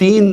3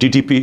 TTP,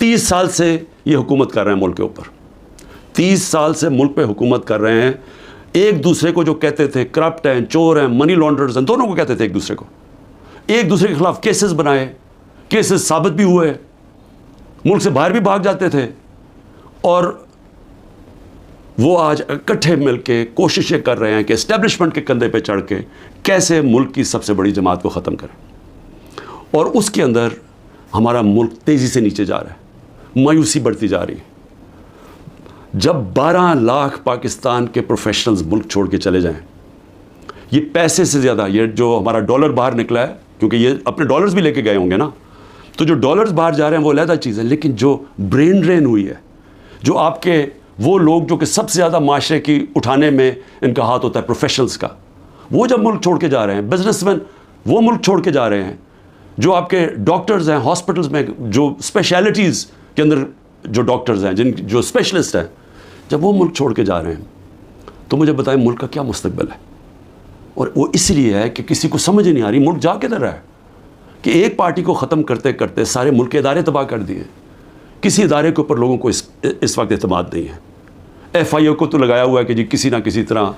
30 سال سے یہ حکومت کر رہے ہیں ملک کے اوپر, 30 سال سے ملک پہ حکومت کر رہے ہیں. ایک دوسرے کو جو کہتے تھے کرپٹ ہیں, چور ہیں, منی لانڈرز ہیں, دونوں کو کہتے تھے ایک دوسرے کے خلاف کیسز بنائے, کیسز ثابت بھی ہوئے, ملک سے باہر بھی بھاگ جاتے تھے, اور وہ آج اکٹھے مل کے کوششیں کر رہے ہیں کہ اسٹیبلشمنٹ کے کندھے پہ چڑھ کے کیسے ملک کی سب سے بڑی جماعت کو ختم کریں. اور اس کے اندر ہمارا ملک تیزی سے نیچے جا رہا ہے, مایوسی بڑھتی جا رہی ہے. جب 12 لاکھ پاکستان کے پروفیشنلز ملک چھوڑ کے چلے جائیں, یہ پیسے سے زیادہ, یہ جو ہمارا ڈالر باہر نکلا ہے, کیونکہ یہ اپنے ڈالرز بھی لے کے گئے ہوں گے نا, تو جو ڈالرز باہر جا رہے ہیں وہ علیحدہ چیز ہے, لیکن جو برین ڈرین ہوئی ہے, جو آپ کے وہ لوگ جو کہ سب سے زیادہ معاشرے کی اٹھانے میں ان کا ہاتھ ہوتا ہے پروفیشنلز کا, وہ جب ملک چھوڑ کے جا رہے ہیں, بزنس مین وہ ملک چھوڑ کے جا رہے ہیں, جو آپ کے ڈاکٹرز ہیں ہاسپٹلز میں, جو اسپیشلٹیز کے اندر جو ڈاکٹرز ہیں, جو اسپیشلسٹ ہیں, جب وہ ملک چھوڑ کے جا رہے ہیں, تو مجھے بتائیں ملک کا کیا مستقبل ہے. اور وہ اس لیے ہے کہ کسی کو سمجھ نہیں آ رہی ملک جا کدھر رہا ہے, کہ ایک پارٹی کو ختم کرتے کرتے سارے ملک کے ادارے تباہ کر دیے. کسی ادارے کے اوپر لوگوں کو اس وقت اعتماد نہیں ہے. ایف آئی او کو تو لگایا ہوا ہے کہ جی کسی نہ کسی طرح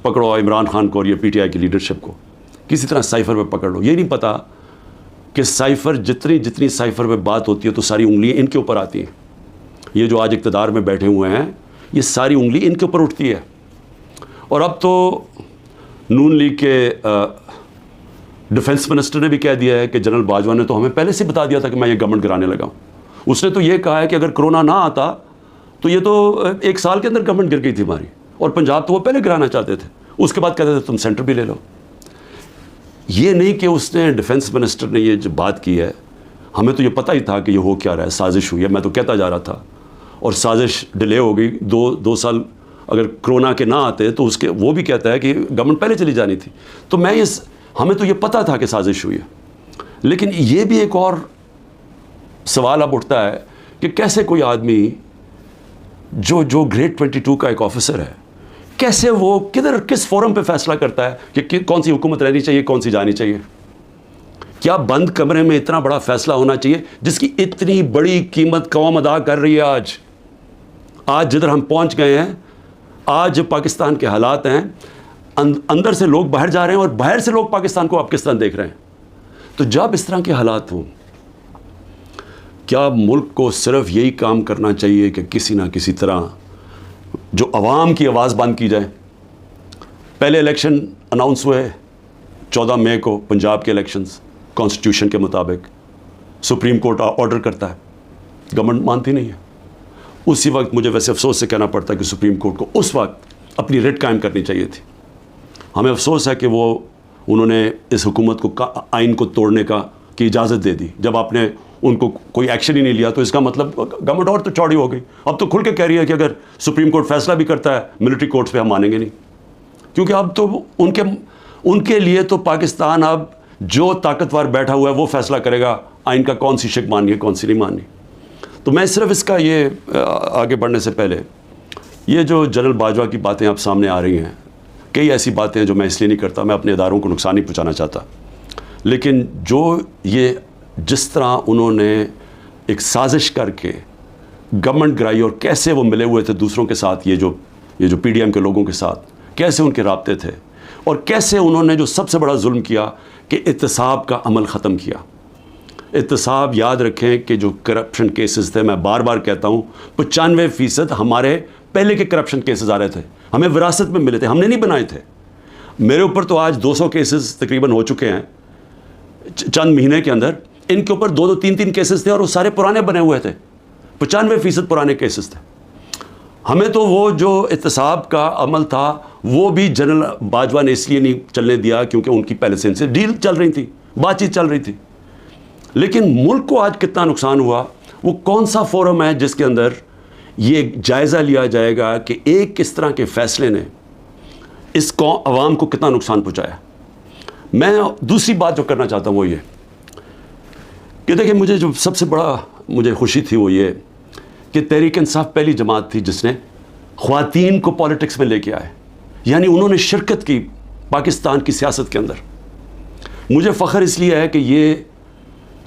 پکڑو عمران خان کو اور یہ پی ٹی آئی کی لیڈرشپ کو, کسی طرح سائفر پہ پکڑ لو. یہ نہیں پتا کہ سائفر جتنی سائفر پہ بات ہوتی ہے تو ساری انگلیاں ان کے اوپر آتی ہیں. یہ جو آج اقتدار میں بیٹھے ہوئے ہیں, یہ ساری انگلی ان کے اوپر اٹھتی ہے. اور اب تو نون لیگ کے ڈیفنس منسٹر نے بھی کہہ دیا ہے کہ جنرل باجوہ نے تو ہمیں پہلے سے بتا دیا تھا کہ میں یہ گورنمنٹ گرانے لگا ہوں. اس نے تو یہ کہا ہے کہ اگر کرونا نہ آتا تو یہ تو 1 سال کے اندر گورنمنٹ گر گئی تھی ہماری, اور پنجاب تو وہ پہلے گرانا چاہتے تھے, اس کے بعد کہتے تھے تم سینٹر بھی لے لو. یہ نہیں کہ اس نے ڈیفنس منسٹر نے یہ جو بات کی ہے, ہمیں تو یہ پتہ ہی تھا کہ یہ ہو کیا رہا ہے, سازش ہوئی ہے. میں تو کہتا جا رہا تھا, اور سازش ڈیلے ہو گئی 2 سال. اگر کرونا کے نہ آتے تو اس کے وہ بھی کہتا ہے کہ گورنمنٹ پہلے چلی جانی تھی. تو ہمیں تو یہ پتہ تھا کہ سازش ہوئی ہے. لیکن یہ بھی ایک اور سوال اب اٹھتا ہے کہ کیسے کوئی آدمی جو گریڈ 22 کا ایک آفیسر ہے, کیسے وہ کس فورم پہ فیصلہ کرتا ہے کہ کون سی حکومت رہنی چاہیے, کون سی جانی چاہیے. کیا بند کمرے میں اتنا بڑا فیصلہ ہونا چاہیے جس کی اتنی بڑی قیمت قوم ادا کر رہی ہے. آج جدھر ہم پہنچ گئے ہیں, آج پاکستان کے حالات ہیں, اندر سے لوگ باہر جا رہے ہیں اور باہر سے لوگ پاکستان کو اب کس طرح دیکھ رہے ہیں. تو جب اس طرح کے حالات ہوں, کیا ملک کو صرف یہی کام کرنا چاہیے کہ کسی نہ کسی طرح جو عوام کی آواز بند کی جائے. پہلے الیکشن اناؤنس ہوئے 14 مئی کو, پنجاب کے الیکشنز کانسٹیٹیوشن کے مطابق, سپریم کورٹ آرڈر کرتا ہے, گورنمنٹ مانتی نہیں ہے. اسی وقت مجھے ویسے افسوس سے کہنا پڑتا ہے کہ سپریم کورٹ کو اس وقت اپنی ریٹ قائم کرنی چاہیے تھی. ہمیں افسوس ہے کہ انہوں نے اس حکومت کو آئین کو توڑنے کی اجازت دے دی. جب آپ نے ان کو کوئی ایکشن ہی نہیں لیا تو اس کا مطلب گورنمنٹ اور تو چوڑی ہو گئی. اب تو کھل کے کہہ رہی ہے کہ اگر سپریم کورٹ فیصلہ بھی کرتا ہے ملٹری کورٹس پہ ہم مانیں گے نہیں, کیونکہ اب تو ان کے لیے تو پاکستان اب جو طاقتور بیٹھا ہوا ہے وہ فیصلہ کرے گا آئین کا کون سی شک ماننی ہے کون سی نہیں ماننی. تو میں صرف اس کا یہ آگے بڑھنے سے پہلے یہ جو جنرل باجوہ کی باتیں اب سامنے آ رہی ہیں, کئی ایسی باتیں ہیں جو میں اس لیے نہیں کرتا, میں اپنے اداروں کو نقصان نہیں پہنچانا چاہتا, لیکن جو یہ جس طرح انہوں نے ایک سازش کر کے گورنمنٹ گرائی اور کیسے وہ ملے ہوئے تھے دوسروں کے ساتھ, یہ جو پی ڈی ایم کے لوگوں کے ساتھ کیسے ان کے رابطے تھے, اور کیسے انہوں نے جو سب سے بڑا ظلم کیا کہ احتساب کا عمل ختم کیا. احتساب یاد رکھیں کہ جو کرپشن کیسز تھے, میں بار بار کہتا ہوں 95% ہمارے پہلے کے کرپشن کیسز آ رہے تھے, ہمیں وراثت میں ملے تھے, ہم نے نہیں بنائے تھے. میرے اوپر تو آج 200 کیسز تقریباً ہو چکے ہیں چند مہینے کے اندر. ان کے اوپر 2-3 کیسز تھے اور وہ سارے پرانے بنے ہوئے تھے, 95% پرانے کیسز تھے. ہمیں تو وہ جو احتساب کا عمل تھا وہ بھی جنرل باجوہ نے اس لیے نہیں چلنے دیا کیونکہ ان کی پہلے سے ان سے ڈیل چل رہی تھی, بات چیت چل رہی تھی. لیکن ملک کو آج کتنا نقصان ہوا, وہ کون سا فورم ہے جس کے اندر یہ جائزہ لیا جائے گا کہ ایک کس طرح کے فیصلے نے اس کو عوام کو کتنا نقصان پہنچایا. میں دوسری بات جو کرنا چاہتا ہوں وہ یہ کہ دیکھیں, مجھے جو سب سے بڑا مجھے خوشی تھی وہ یہ کہ تحریک انصاف پہلی جماعت تھی جس نے خواتین کو پالیٹکس میں لے کے آئے, یعنی انہوں نے شرکت کی پاکستان کی سیاست کے اندر. مجھے فخر اس لیے ہے کہ یہ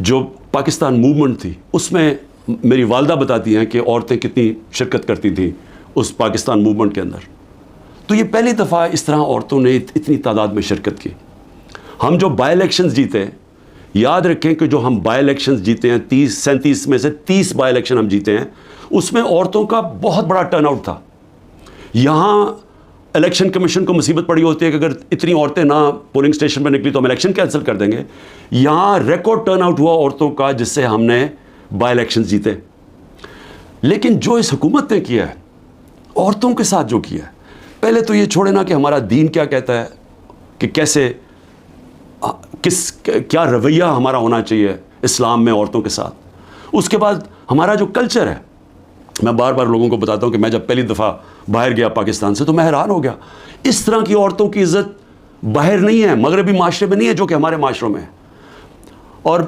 جو پاکستان موومنٹ تھی اس میں میری والدہ بتاتی ہیں کہ عورتیں کتنی شرکت کرتی تھیں اس پاکستان موومنٹ کے اندر. تو یہ پہلی دفعہ اس طرح عورتوں نے اتنی تعداد میں شرکت کی. ہم جو بائی الیکشنز جیتے، یاد رکھیں کہ جو ہم بائی الیکشنز جیتے ہیں 37 میں سے 30 بائی الیکشن ہم جیتے ہیں، اس میں عورتوں کا بہت بڑا ٹرن آؤٹ تھا. یہاں الیکشن کمیشن کو مصیبت پڑی ہوتی ہے کہ اگر اتنی عورتیں نہ پولنگ اسٹیشن پہ نکلی تو ہم الیکشن کینسل کر دیں گے. یہاں ریکارڈ ٹرن آؤٹ ہوا عورتوں کا، جس سے ہم نے بائی الیکشنز جیتے. لیکن جو اس حکومت نے کیا ہے عورتوں کے ساتھ جو کیا ہے، پہلے تو یہ چھوڑے نا کہ ہمارا دین کیا کہتا ہے کہ کیسے کیا رویہ ہمارا ہونا چاہیے اسلام میں عورتوں کے ساتھ. اس کے بعد ہمارا جو کلچر ہے، میں بار بار لوگوں کو بتاتا ہوں کہ میں جب پہلی دفعہ باہر گیا پاکستان سے تو میں حیران ہو گیا. اس طرح کی عورتوں کی عزت باہر نہیں ہے، مغربی معاشرے میں نہیں ہے جو کہ ہمارے معاشروں میں ہے. اور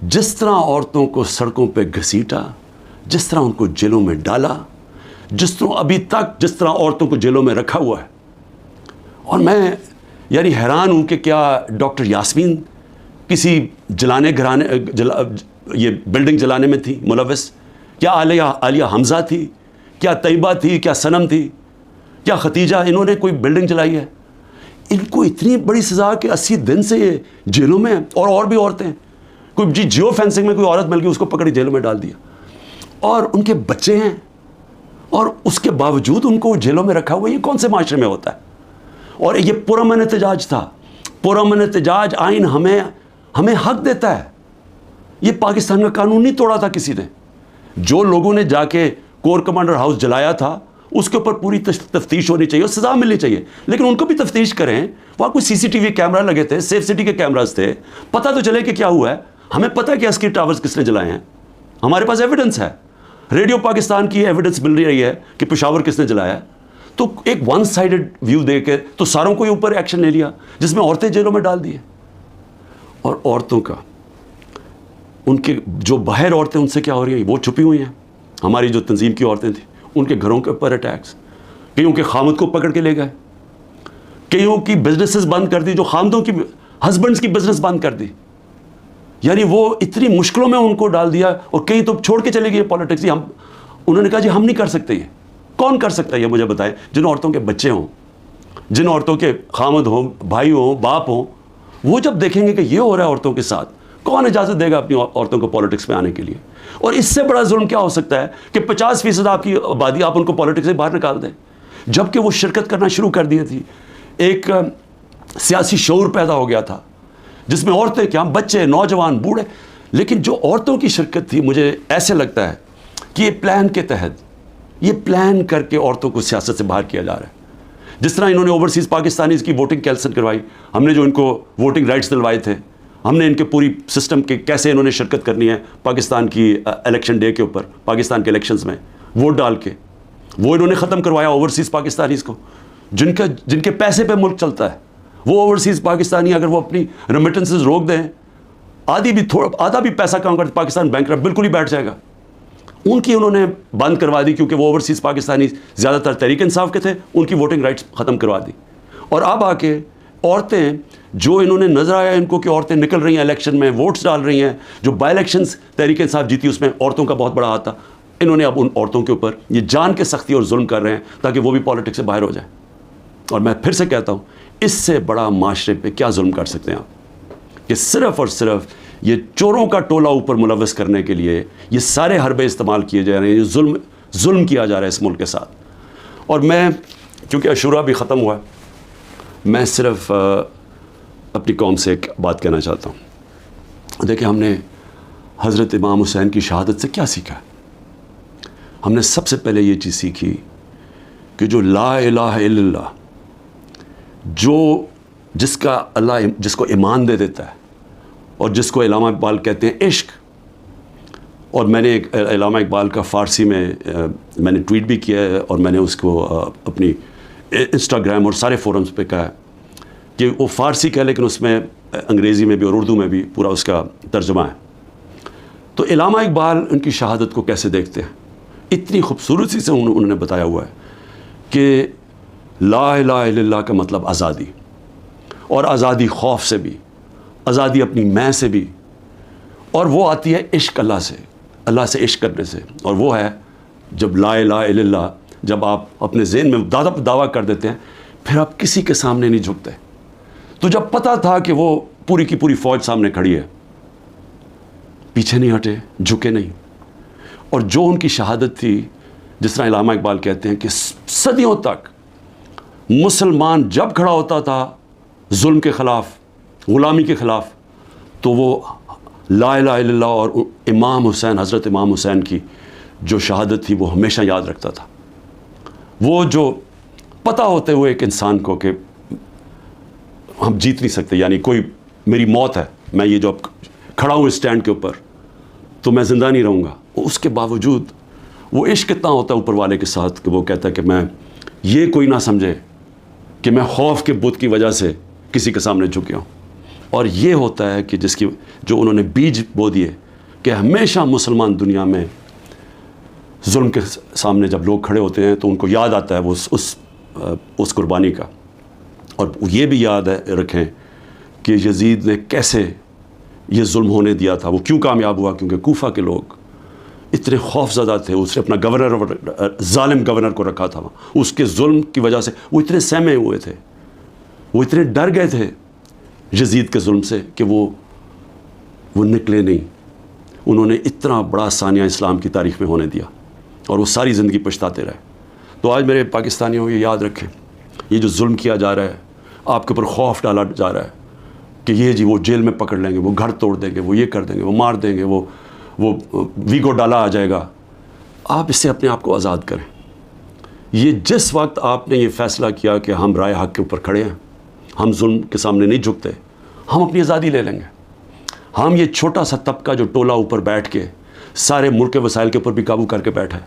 جس طرح عورتوں کو سڑکوں پہ گھسیٹا، جس طرح ان کو جیلوں میں ڈالا، جس طرح ابھی تک جس طرح عورتوں کو جیلوں میں رکھا ہوا ہے. اور میں یعنی حیران ہوں کہ کیا ڈاکٹر یاسمین کسی یہ بلڈنگ جلانے میں تھی ملوث؟ کیا عالیہ حمزہ تھی؟ کیا طیبہ تھی؟ کیا صنم تھی؟ کیا ختیجہ؟ انہوں نے کوئی بلڈنگ جلائی ہے؟ ان کو اتنی بڑی سزا کہ 80 دن سے یہ جیلوں میں ہیں. اور بھی عورتیں، کوئی جیو فینسنگ میں کوئی عورت مل گئی، اس کو پکڑی جیلوں میں ڈال دیا. اور ان کے بچے ہیں، اور اس کے باوجود ان کو جیلوں میں رکھا ہوا. یہ کون سے معاشرے میں ہوتا ہے؟ اور یہ پرامن احتجاج تھا. پرامن احتجاج آئین ہمیں حق دیتا ہے. یہ پاکستان کا قانون نہیں توڑا تھا کسی نے. جو لوگوں نے جا کے کور کمانڈر ہاؤس جلایا تھا اس کے اوپر پوری تفتیش ہونی چاہیے اور سزا ملنی چاہیے. لیکن ان کو بھی تفتیش کریں. وہاں کوئی سی سی ٹی وی کیمرہ لگے تھے، سیف سٹی کے کیمراز تھے، پتہ تو چلے کہ کیا ہوا ہے. ہمیں پتہ ہے کہ عسکری ٹاورز کس نے جلائے ہیں، ہمارے پاس ایویڈنس ہے. ریڈیو پاکستان کی ایویڈنس مل رہی ہے کہ پشاور کس نے جلایا ہے. تو ایک ون سائیڈڈ ویو دے کے تو ساروں کو اوپر ایکشن لے لیا، جس میں عورتیں جیلوں میں ڈال دیے. اور عورتوں کا، ان کے جو باہر عورتیں ان سے کیا ہو رہی ہیں، وہ چھپی ہوئی ہیں. ہماری جو تنظیم کی عورتیں تھیں ان کے گھروں کے اوپر اٹیکس، کئیوں کے خامد کو پکڑ کے لے گئے، کئیوں کی بزنسز بند کر دی، جو خامدوں کی ہسبینڈز کی بزنس بند کر دی. یعنی وہ اتنی مشکلوں میں ان کو ڈال دیا. اور کئی تو چھوڑ کے چلے گئے پالیٹکس. انہوں نے کہا جی ہم نہیں کر سکتے. یہ کون کر سکتا ہے؟ یہ مجھے بتائیں. جن عورتوں کے بچے ہوں، جن عورتوں کے خامد ہوں، بھائی ہوں، باپ ہوں، وہ جب دیکھیں گے کہ یہ ہو رہا ہے عورتوں کے ساتھ، کون اجازت دے گا اپنی عورتوں کو پالیٹکس میں آنے کے لیے؟ اور اس سے بڑا ظلم کیا ہو سکتا ہے کہ 50% آپ کی آبادی، آپ ان کو پالیٹکس سے باہر نکال دیں، جبکہ وہ شرکت کرنا شروع کر دی تھی. ایک سیاسی شعور پیدا ہو گیا تھا جس میں عورتیں کیا، بچے، نوجوان، بوڑھے. لیکن جو عورتوں کی شرکت تھی، مجھے ایسے لگتا ہے کہ یہ پلان کے تحت، یہ پلان کر کے عورتوں کو سیاست سے باہر کیا جا رہا ہے. جس طرح انہوں نے اوورسیز پاکستانیز کی ووٹنگ کینسل کروائی، ہم نے جو ان کو ووٹنگ رائٹس دلوائے تھے، ہم نے ان کے پوری سسٹم کے کیسے انہوں نے شرکت کرنی ہے پاکستان کی الیکشن ڈے کے اوپر، پاکستان کے الیکشنز میں ووٹ ڈال کے، وہ انہوں نے ختم کروایا اوورسیز پاکستانیز کو، جن کے پیسے پہ ملک چلتا ہے. وہ اوورسیز پاکستانی اگر وہ اپنی ریمیٹنسز روک دیں، آدھا بھی پیسہ کام کرتے، پاکستان بینکرپٹ بالکل ہی بیٹھ جائے گا. ان کی انہوں نے بند کروا دی، کیونکہ وہ اوورسیز پاکستانی زیادہ تر تحریک انصاف کے تھے، ان کی ووٹنگ رائٹس ختم کروا دی. اور اب آ کے عورتیں، جو انہوں نے نظر آیا ان کو کہ عورتیں نکل رہی ہیں الیکشن میں، ووٹس ڈال رہی ہیں، جو بائی الیکشنز تحریک انصاف جیتی اس میں عورتوں کا بہت بڑا ہاتھ تھا، انہوں نے اب ان عورتوں کے اوپر یہ جان کے سختی اور ظلم کر رہے ہیں تاکہ وہ بھی پالیٹکس سے باہر ہو جائیں. اور میں پھر سے کہتا ہوں، اس سے بڑا معاشرے پہ کیا ظلم کر سکتے ہیں آپ، کہ صرف اور صرف یہ چوروں کا ٹولہ اوپر ملوث کرنے کے لیے یہ سارے حربے استعمال کیے جا رہے ہیں، یہ ظلم کیا جا رہا ہے اس ملک کے ساتھ. اور میں، کیونکہ عاشورہ بھی ختم ہوا ہے، میں صرف اپنی قوم سے ایک بات کہنا چاہتا ہوں. دیکھیں، ہم نے حضرت امام حسین کی شہادت سے کیا سیکھا ہے؟ ہم نے سب سے پہلے یہ چیز سیکھی کہ جو لا الہ الا اللہ، جس کو ایمان دے دیتا ہے، اور جس کو علامہ اقبال کہتے ہیں عشق. اور میں نے ایک علامہ اقبال کا فارسی میں نے ٹویٹ بھی کیا ہے، اور میں نے اس کو اپنی انسٹاگرام اور سارے فورمز پہ کہا ہے کہ وہ فارسی کا ہے، لیکن اس میں انگریزی میں بھی اور اردو میں بھی پورا اس کا ترجمہ ہے. تو علامہ اقبال ان کی شہادت کو کیسے دیکھتے ہیں؟ اتنی خوبصورتی سے انہوں نے بتایا ہوا ہے کہ لا الہ الا اللہ کا مطلب آزادی، اور آزادی خوف سے بھی، آزادی اپنی میں سے بھی، اور وہ آتی ہے عشق اللہ سے. اللہ سے عشق کرنے سے، اور وہ ہے جب لا الہ الا اللہ جب آپ اپنے ذہن میں دعویٰ کر دیتے ہیں، پھر آپ کسی کے سامنے نہیں جھکتے. تو جب پتہ تھا کہ وہ پوری کی پوری فوج سامنے کھڑی ہے، پیچھے نہیں ہٹے، جھکے نہیں. اور جو ان کی شہادت تھی، جس طرح علامہ اقبال کہتے ہیں کہ صدیوں تک مسلمان جب کھڑا ہوتا تھا ظلم کے خلاف، غلامی کے خلاف، تو وہ لا الہ الا اللہ اور امام حسین، حضرت امام حسین کی جو شہادت تھی وہ ہمیشہ یاد رکھتا تھا. وہ جو پتہ ہوتے ہوئے ایک انسان کو کہ ہم جیت نہیں سکتے، یعنی کوئی میری موت ہے، میں یہ جو اب کھڑا ہوں اسٹینڈ کے اوپر تو میں زندہ نہیں رہوں گا، اس کے باوجود وہ عشق اتنا ہوتا ہے اوپر والے کے ساتھ کہ وہ کہتا ہے کہ میں یہ کوئی نہ سمجھے کہ میں خوف کے بت کی وجہ سے کسی کے سامنے جھکیا ہوں. اور یہ ہوتا ہے کہ جس کی جو انہوں نے بیج بو دیے کہ ہمیشہ مسلمان دنیا میں ظلم کے سامنے جب لوگ کھڑے ہوتے ہیں تو ان کو یاد آتا ہے وہ اس قربانی کا. اور یہ بھی یاد ہے رکھیں کہ یزید نے کیسے یہ ظلم ہونے دیا تھا. وہ کیوں کامیاب ہوا؟ کیونکہ کوفہ کے لوگ اتنے خوف زدہ تھے. اس نے اپنا گورنر، ظالم گورنر کو رکھا تھا، اس کے ظلم کی وجہ سے وہ اتنے سہمے ہوئے تھے، وہ اتنے ڈر گئے تھے یزید کے ظلم سے کہ وہ نکلے نہیں. انہوں نے اتنا بڑا ثانیہ اسلام کی تاریخ میں ہونے دیا اور وہ ساری زندگی پچھتاتے رہے. تو آج میرے پاکستانیوں یہ یاد رکھیں، یہ جو ظلم کیا جا رہا ہے، آپ کے اوپر خوف ڈالا جا رہا ہے کہ یہ جی وہ جیل میں پکڑ لیں گے، وہ گھر توڑ دیں گے، وہ یہ کر دیں گے، وہ مار دیں گے، وہ ویگو ڈالا آ جائے گا. آپ اس سے اپنے آپ کو آزاد کریں. یہ جس وقت آپ نے یہ فیصلہ کیا کہ ہم رائے حق کے اوپر کھڑے ہیں، ہم ظلم کے سامنے نہیں جھکتے، ہم اپنی آزادی لے لیں گے. ہم یہ چھوٹا سا طبقہ جو ٹولہ اوپر بیٹھ کے سارے ملک کے وسائل کے اوپر بھی قابو کر کے بیٹھا ہے،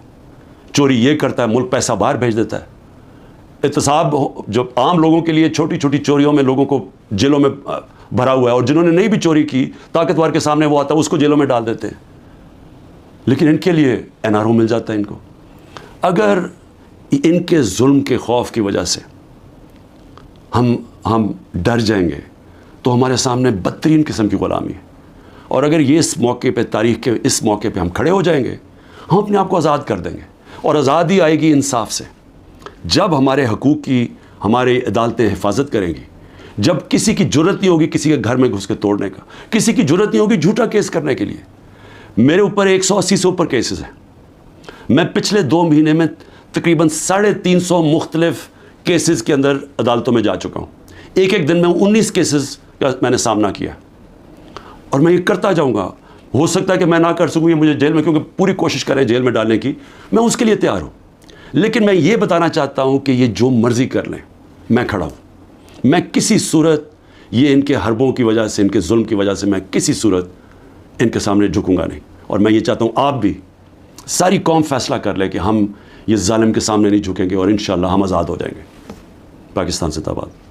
چوری یہ کرتا ہے، ملک پیسہ باہر بھیج دیتا ہے. احتساب جو عام لوگوں کے لیے چھوٹی چھوٹی چوریوں میں لوگوں کو جیلوں میں بھرا ہوا ہے، اور جنہوں نے نہیں بھی چوری کی طاقتور کے سامنے وہ آتا ہے اس کو جیلوں میں ڈال دیتے ہیں. لیکن ان کے لیے NRO مل جاتا ہے ان کو. اگر ان کے ظلم کے خوف کی وجہ سے ہم ڈر جائیں گے تو ہمارے سامنے بدترین قسم کی غلامی ہے. اور اگر یہ اس موقع پہ، تاریخ کے اس موقع پہ ہم کھڑے ہو جائیں گے، ہم اپنے آپ کو آزاد کر دیں گے. اور آزادی آئے گی انصاف سے. جب ہمارے حقوق کی ہماری عدالتیں حفاظت کریں گی، جب کسی کی جرت نہیں ہوگی کسی کے گھر میں گھس کے توڑنے کا، کسی کی جرت نہیں ہوگی جھوٹا کیس کرنے کے لیے. میرے اوپر 180 سے اوپر کیسز ہیں. میں پچھلے 2 مہینے میں تقریباً 350 مختلف کیسز کے اندر عدالتوں میں جا چکا ہوں. ایک دن میں 19 کیسز کا میں نے سامنا کیا، اور میں یہ کرتا جاؤں گا. ہو سکتا ہے کہ میں نہ کر سکوں یہ مجھے جیل میں، کیونکہ پوری کوشش کریں جیل میں ڈالنے کی، میں اس کے لیے تیار ہوں. لیکن میں یہ بتانا چاہتا ہوں کہ یہ جو مرضی کر لیں، میں کھڑا ہوں. میں کسی صورت یہ ان کے حربوں کی وجہ سے، ان کے ظلم کی وجہ سے میں کسی صورت ان کے سامنے جھکوں گا نہیں. اور میں یہ چاہتا ہوں آپ بھی، ساری قوم فیصلہ کر لے کہ ہم یہ ظالم کے سامنے نہیں جھکیں گے، اور انشاءاللہ ہم آزاد ہو جائیں گے. پاکستان زندہ باد.